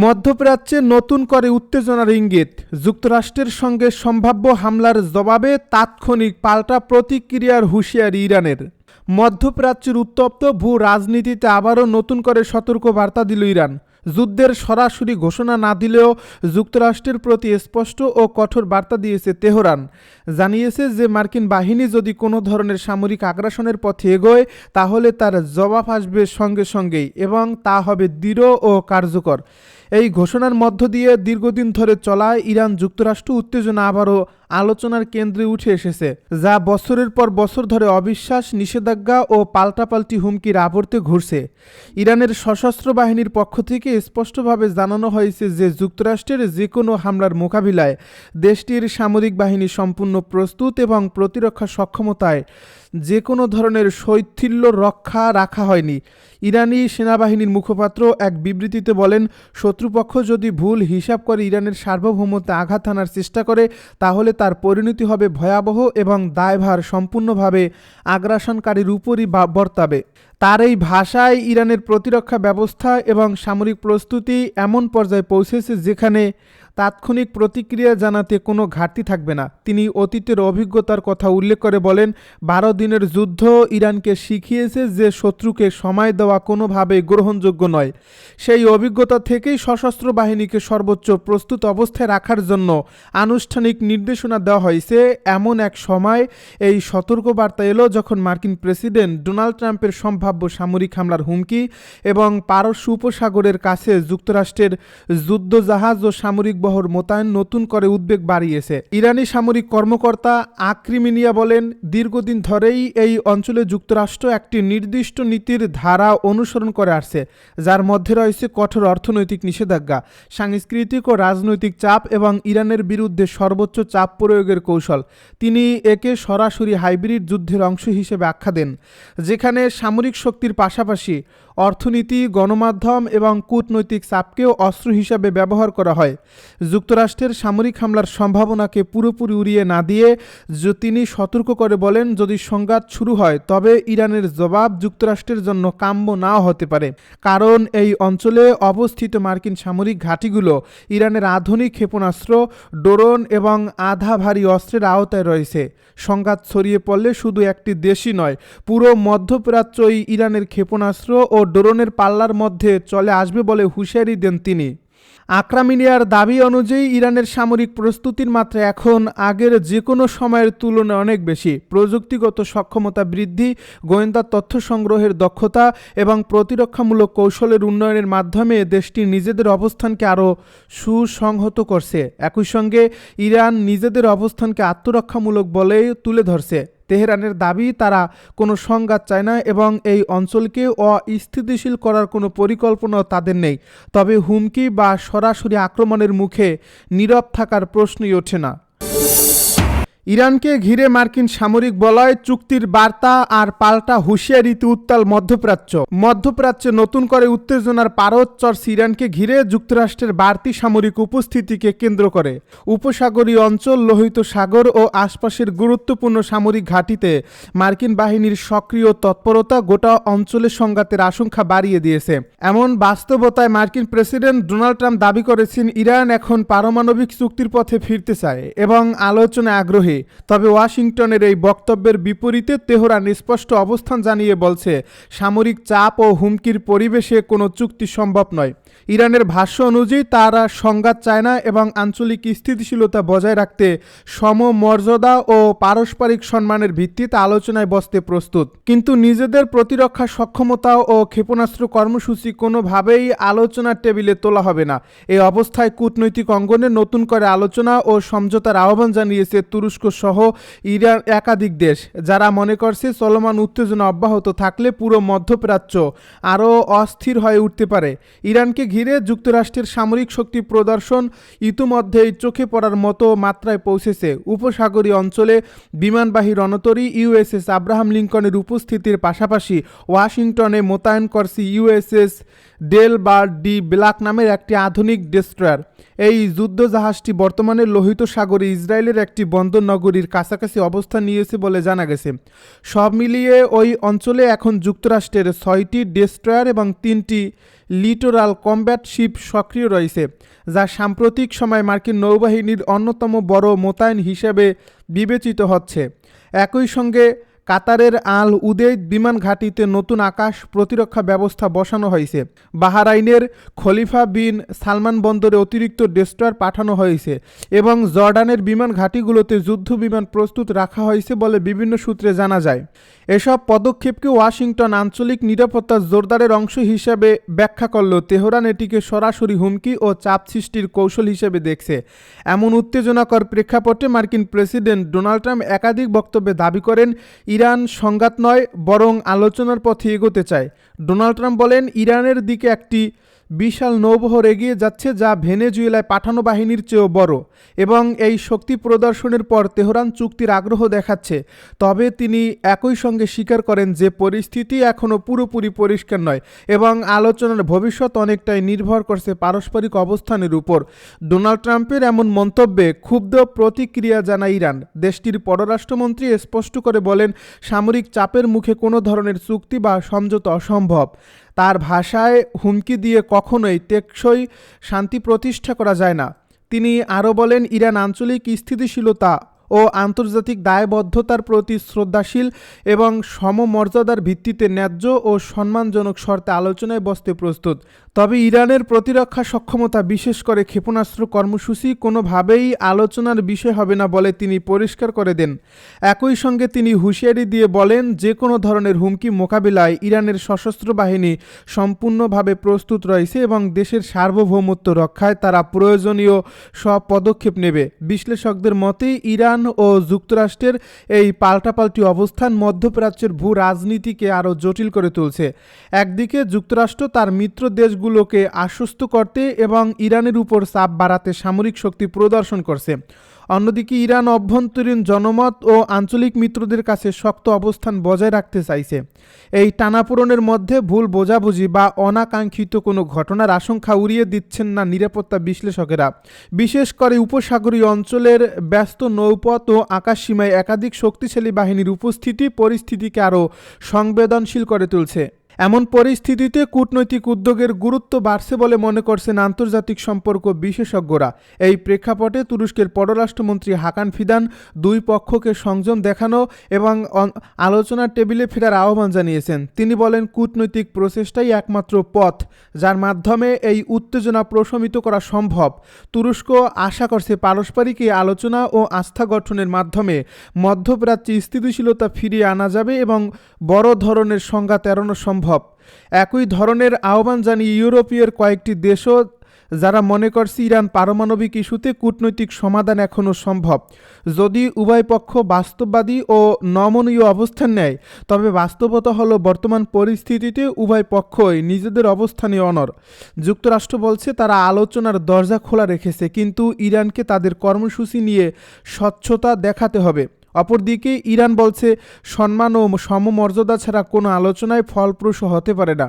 মধ্যপ্রাচ্যে নতুন করে উত্তেজনার ইঙ্গিত। যুক্তরাষ্ট্রের সঙ্গে সম্ভাব্য হামলার জবাবে তাৎক্ষণিক পাল্টা প্রতিক্রিয়ার হুঁশিয়ারি ইরানের। মধ্যপ্রাচ্যের উত্তপ্ত ভূ রাজনীতিতে আবারও নতুন করে সতর্ক বার্তা দিল ইরান। যুদ্ধের সরাসরি ঘোষণা না দিলেও যুক্তরাষ্ট্রের প্রতি স্পষ্ট ও কঠোর বার্তা দিয়েছে তেহরান। জানিয়েছে যে মার্কিন বাহিনী যদি কোনো ধরনের সামরিক আগ্রাসনের পথে এগোয় তাহলে তার জবাব আসবে সঙ্গে সঙ্গেই এবং তা হবে দৃঢ় ও কার্যকর। এই ঘোষণার মধ্য দিয়ে দীর্ঘদিন ধরে চলা ইরান যুক্তরাষ্ট্র উত্তেজনা আবারও আলোচনার কেন্দ্রে উঠে এসেছে, যা বছরের পর বছর ধরে অবিশ্বাস, নিষেধাজ্ঞা ও পাল্টাপাল্টি হুমকির আবর্তে ঘুরছে। ইরানের সশস্ত্র বাহিনীর পক্ষ থেকে স্পষ্টভাবে জানানো হয়েছে যে যুক্তরাষ্ট্রের যে কোনো হামলার মোকাবিলায় দেশটির সামরিক বাহিনী সম্পূর্ণ প্রস্তুত এবং প্রতিরক্ষা সক্ষমতায় যে কোনো ধরনের শৈথিল্য রক্ষা রাখা হয়নি। ইরানি সেনাবাহিনীর মুখপাত্র এক বিবৃতিতে বলেন, শত্রুপক্ষ যদি ভুল হিসাব করে ইরানের সার্বভৌমত্বে আঘাত হানার চেষ্টা করে তাহলে তার পরিণতি হবে ভয়াবহ এবং দায়ভার সম্পূর্ণভাবে আগ্রাসনকারীর উপরই বর্তাবে। তার এই ভাষায় ইরানের প্রতিরক্ষা ব্যবস্থা এবং সামরিক প্রস্তুতি এমন পর্যায়ে পৌঁছেছে যেখানে তাৎক্ষণিক প্রতিক্রিয়া জানাতে কোনো ঘাটতি থাকবে না। তিনি অতীতের অভিজ্ঞতার কথা উল্লেখ করে বলেন, 12 দিনের যুদ্ধ ইরানকে শিখিয়েছে যে শত্রুকে সময় দেওয়া কোনোভাবেই গ্রহণযোগ্য নয়। সেই অভিজ্ঞতা থেকেই সশস্ত্র বাহিনীকে সর্বোচ্চ প্রস্তুত অবস্থায় রাখার জন্য আনুষ্ঠানিক নির্দেশনা দেওয়া হয়েছে। এমন এক সময় এই সতর্কবার্তা এলো যখন মার্কিন প্রেসিডেন্ট ডোনাল্ড ট্রাম্পের সম্ভাব্য সামরিক হামলার হুমকি এবং পারস্য উপসাগরের কাছে যুক্তরাষ্ট্রের যুদ্ধজাহাজ ও সামরিক বহর মোতায়েন নতুন করে উদ্বেগ বাড়িয়েছে। ইরানি সামরিক কর্মকর্তা আক্রিমিনিয়া বলেন, দীর্ঘদিন ধরেই এই অঞ্চলে যুক্তরাষ্ট্র একটি নির্দিষ্ট নীতির ধারা অনুসরণ করে আসছে, যার মধ্যে রয়েছে কঠোর অর্থনৈতিক নিষেধাজ্ঞা, সাংস্কৃতিক ও রাজনৈতিক চাপ এবং ইরানের বিরুদ্ধে সর্বোচ্চ চাপ প্রয়োগের কৌশল। তিনি একে সরাসরি হাইব্রিড যুদ্ধের অংশ হিসেবে আখ্যা দেন, যেখানে সামরিক শক্তির পাশাপাশি অর্থনীতি, গণমাধ্যম এবং কূটনৈতিক চাপকেও অস্ত্র হিসাবে ব্যবহার করা হয়। যুক্তরাষ্ট্রের সামরিক হামলার সম্ভাবনাকে পুরোপুরি উড়িয়ে না দিয়ে তিনি সতর্ক করে বলেন, যদি সংঘাত শুরু হয় তবে ইরানের জবাব যুক্তরাষ্ট্রের জন্য কাম্য নাও হতে পারে, কারণ এই অঞ্চলে অবস্থিত মার্কিন সামরিক ঘাঁটিগুলো ইরানের আধুনিক ক্ষেপণাস্ত্র, ড্রোন এবং আধা ভারী অস্ত্রের আওতায় রয়েছে। সংঘাত ছড়িয়ে পড়লে শুধু একটি দেশই নয়, পুরো মধ্যপ্রাচ্যই ইরানের ক্ষেপণাস্ত্র ও ড্রোনের পাল্লার মধ্যে চলে আসবে বলে হুঁশিয়ারি দেন তিনি। আক্রামিনিয়ার দাবি অনুযায়ী ইরানের সামরিক প্রস্তুতির মাত্রা এখন আগের যে কোনো সময়ের তুলনায় অনেক বেশি। প্রযুক্তিগত সক্ষমতা বৃদ্ধি, গোয়েন্দা তথ্য সংগ্রহের দক্ষতা এবং প্রতিরক্ষামূলক কৌশলের উন্নয়নের মাধ্যমে দেশটি নিজেদের অবস্থানকে আরও সুসংহত করছে। একই সঙ্গে ইরান নিজেদের অবস্থানকে আত্মরক্ষামূলক বলেই তুলে ধরছে। তেহরানের দাবি, তারা কোনো সংঘাত চায় না এবং এই অঞ্চলকে অস্থিতিশীল করার কোনো পরিকল্পনাও তাদের নেই। তবে হুমকি বা সরাসরি আক্রমণের মুখে নীরব থাকার প্রশ্নই ওঠে না। ইরানকে ঘিরে মার্কিন সামরিক বলয় চুক্তির বার্তা আর পাল্টা হুঁশিয়ারিতে উত্তাল মধ্যপ্রাচ্যে নতুন করে উত্তেজনার পারদ চড়ছে ইরানকে ঘিরে যুক্তরাষ্ট্রের বাড়তি সামরিক উপস্থিতিকে কেন্দ্র করে। উপসাগরীয় অঞ্চল, লোহিত সাগর ও আশপাশের গুরুত্বপূর্ণ সামরিক ঘাঁটিতে মার্কিন বাহিনীর সক্রিয় তৎপরতা গোটা অঞ্চলে সংঘাতের আশঙ্কা বাড়িয়ে দিয়েছে। এমন বাস্তবতায় মার্কিন প্রেসিডেন্ট ডোনাল্ড ট্রাম্প দাবি করেছেন, ইরান এখন পারমাণবিক চুক্তির পথে ফিরতে চায় এবং আলোচনায় আগ্রহী। তবে ওয়াশিংটনের এই বক্তব্যের বিপরীতে তেহরান স্পষ্ট অবস্থান জানিয়ে বলছে, সামরিক চাপ ও হুমকির পরিবেশে কোনো চুক্তি সম্ভব নয়। ইরানের ভাষ্য অনুযায়ী তারা সংঘাত চায় না এবং আঞ্চলিক স্থিতিশীলতা বজায় রাখতে সমমর্যাদা ও পারস্পরিক সম্মানের ভিত্তিতে আলোচনায় বসতে প্রস্তুত। কিন্তু নিজেদের প্রতিরক্ষা সক্ষমতা ও ক্ষেপণাস্ত্র কর্মসূচি কোনোভাবেই আলোচনার টেবিলে তোলা হবে না। এই অবস্থায় কূটনৈতিক অঙ্গনে নতুন করে আলোচনা ও সমঝোতার আহ্বান জানিয়েছে তুরস্ক সহ ইরান একাধিক দেশ, যারা মনে করছে চলমান উত্তেজনা অব্যাহত থাকলে পুরো মধ্যপ্রাচ্য আরও অস্থির হয়ে উঠতে পারে। ইরানকে ঘিরে যুক্তরাষ্ট্রের সামরিক শক্তি প্রদর্শন ইতিমধ্যেই চোখে পড়ার মতো মাত্রায় পৌঁছেছে। উপসাগরীয় অঞ্চলে বিমানবাহী রণতরী ইউএসএস আব্রাহাম লিঙ্কনের উপস্থিতির পাশাপাশি ওয়াশিংটনে মোতায়েন করছে ইউএসএস ডেল বা ডি ব্ল্যাক নামের একটি আধুনিক ডেস্ট্রয়ার। এই যুদ্ধজাহাজটি বর্তমানে লোহিত সাগরে ইসরায়েলের একটি বন্দর নগরীর কাছাকাছি অবস্থান নিয়েছে বলে জানা গেছে। সব মিলিয়ে ওই অঞ্চলে এখন যুক্তরাষ্ট্রের 6টি ডেস্ট্রয়ার এবং 3টি লিটোরাল কমব্যাট শিপ সক্রিয় রয়েছে, যা সাম্প্রতিক সময় মার্কিন নৌবাহিনীর অন্যতম বড় মোতায়েন হিসেবে বিবেচিত হচ্ছে। একই সঙ্গে কাতারের আল উদেইদ বিমান ঘাঁটিতে নতুন আকাশ প্রতিরক্ষা ব্যবস্থা বসানো হয়েছে। বাহরাইনের খলিফা বিন সালমান বন্দরে অতিরিক্ত ডেস্ট্রয়ার পাঠানো হয়েছে এবং জর্ডানের বিমান ঘাঁটিগুলোতে যুদ্ধ বিমান প্রস্তুত রাখা হয়েছে বলে বিভিন্ন সূত্রে জানা যায়। এসব পদক্ষেপকে ওয়াশিংটন আঞ্চলিক নিরাপত্তা জোরদারের অংশ হিসেবে ব্যাখ্যা করলেও তেহরান এটিকে সরাসরি হুমকি ও চাপ সৃষ্টির কৌশল হিসেবে দেখছে। এমন উত্তেজনাকর প্রেক্ষাপটে মার্কিন প্রেসিডেন্ট ডোনাল্ড ট্রাম্প একাধিক বক্তব্যে দাবি করেন, ইরান সংঘাত নয় বরং আলোচনার পথে এগোতে চায়। ডোনাল্ড ট্রাম্প বলেন, ইরানের দিকে একটি বিশাল নৌবহর এগিয়ে যাচ্ছে যা ভেনেজুয়েলায় পাঠানো বাহিনীর চেয়েও বড় এবং এই শক্তি প্রদর্শনের পর তেহরান চুক্তির আগ্রহ দেখাচ্ছে। তবে তিনি একই সঙ্গে স্বীকার করেন যে পরিস্থিতি এখনও পুরোপুরি পরিষ্কার নয় এবং আলোচনার ভবিষ্যৎ অনেকটাই নির্ভর করছে পারস্পরিক অবস্থানের উপর। ডোনাল্ড ট্রাম্পের এমন মন্তব্যে ক্ষুব্ধ প্রতিক্রিয়া জানায় ইরান। দেশটির পররাষ্ট্রমন্ত্রী স্পষ্ট করে বলেন, সামরিক চাপের মুখে কোনো ধরনের চুক্তি বা সমঝোতা অসম্ভব। তার ভাষায়, হুমকি দিয়ে কখনোই টেকসই শান্তি প্রতিষ্ঠা করা যায় না। তিনি আরও বলেন, ইরান আঞ্চলিক স্থিতিশীলতা ও আন্তর্জাতিক দায়বদ্ধতার প্রতি শ্রদ্ধাশীল এবং সমমর্যাদার ভিত্তিতে ন্যায্য ও সম্মানজনক শর্তে আলোচনায় বসতে প্রস্তুত। তবে ইরানের প্রতিরক্ষা সক্ষমতা, বিশেষ করে ক্ষেপণাস্ত্র কর্মসূচি, কোনোভাবেই আলোচনার বিষয় হবে না বলে তিনি পরিষ্কার করে দেন। একই সঙ্গে তিনি হুঁশিয়ারি দিয়ে বলেন, যে কোনো ধরনের হুমকি মোকাবিলায় ইরানের সশস্ত্র বাহিনী সম্পূর্ণভাবে প্রস্তুত রয়েছে এবং দেশের সার্বভৌমত্ব রক্ষায় তারা প্রয়োজনীয় সব পদক্ষেপ নেবে। বিশ্লেষকদের মতে ইরান ও যুক্তরাষ্ট্রের এই পাল্টাপাল্টি অবস্থান মধ্যপ্রাচ্যের ভূ রাজনীতিকে আরও জটিল করে তুলছে। একদিকে যুক্তরাষ্ট্র তার মিত্র দেশগুলোকে আশ্বস্ত করতে এবং ইরানের উপর চাপ বাড়াতে সামরিক শক্তি প্রদর্শন করছে, অন্যদিকে ইরান অভ্যন্তরীণ জনমত ও আঞ্চলিক মিত্রদের কাছে শক্ত অবস্থান বজায় রাখতে চাইছে। এই টানাপোড়েনের মধ্যে ভুল বোঝাবুঝি বা অনাকাঙ্ক্ষিত কোনো ঘটনার আশঙ্কা উড়িয়ে দিচ্ছেন না নিরাপত্তা বিশ্লেষকেরা। বিশেষ করে উপসাগরীয় অঞ্চলের ব্যস্ত নৌপথ ও আকাশসীমায় একাধিক শক্তিশালী বাহিনীর উপস্থিতি পরিস্থিতিকে আরও সংবেদনশীল করে তুলছে। এমন পরিস্থিতিতে কূটনৈতিক উদ্যোগের গুরুত্ব বাড়ছে বলে মনে করছেন আন্তর্জাতিক সম্পর্ক বিশেষজ্ঞরা। এই প্রেক্ষাপটে তুরস্কের পররাষ্ট্রমন্ত্রী হাকান ফিদান দুই পক্ষকে সংযম দেখানো এবং আলোচনার টেবিলে ফেরার আহ্বান জানিয়েছেন। তিনি বলেন, কূটনৈতিক প্রচেষ্টাই একমাত্র পথ যার মাধ্যমে এই উত্তেজনা প্রশমিত করা সম্ভব। তুরস্ক আশা করছে পারস্পরিক এই আলোচনা ও আস্থা গঠনের মাধ্যমে মধ্যপ্রাচ্যে স্থিতিশীলতা ফিরিয়ে আনা যাবে এবং বড় ধরনের সংঘাত এড়ানো সম্ভব। একই ধরনের আহ্বান জানিয়ে ইউরোপীয় কয়েকটি দেশও, যারা মনে করছে ইরান পারমাণবিক ইস্যুতে কূটনৈতিক সমাধান এখনও সম্ভব যদি উভয় পক্ষ বাস্তববাদী ও নমনীয় অবস্থান নেয়। তবে বাস্তবতা হলো, বর্তমান পরিস্থিতিতে উভয় পক্ষই নিজেদের অবস্থানে অনড়। যুক্তরাষ্ট্র বলছে তারা আলোচনার দরজা খোলা রেখেছে, কিন্তু ইরানকে তাদের কর্মসূচি নিয়ে স্বচ্ছতা দেখাতে হবে। অপরদিকে ইরান বলছে, সম্মান ও সমমর্যাদা ছাড়া কোনো আলোচনায় ফলপ্রসূ হতে পারে না।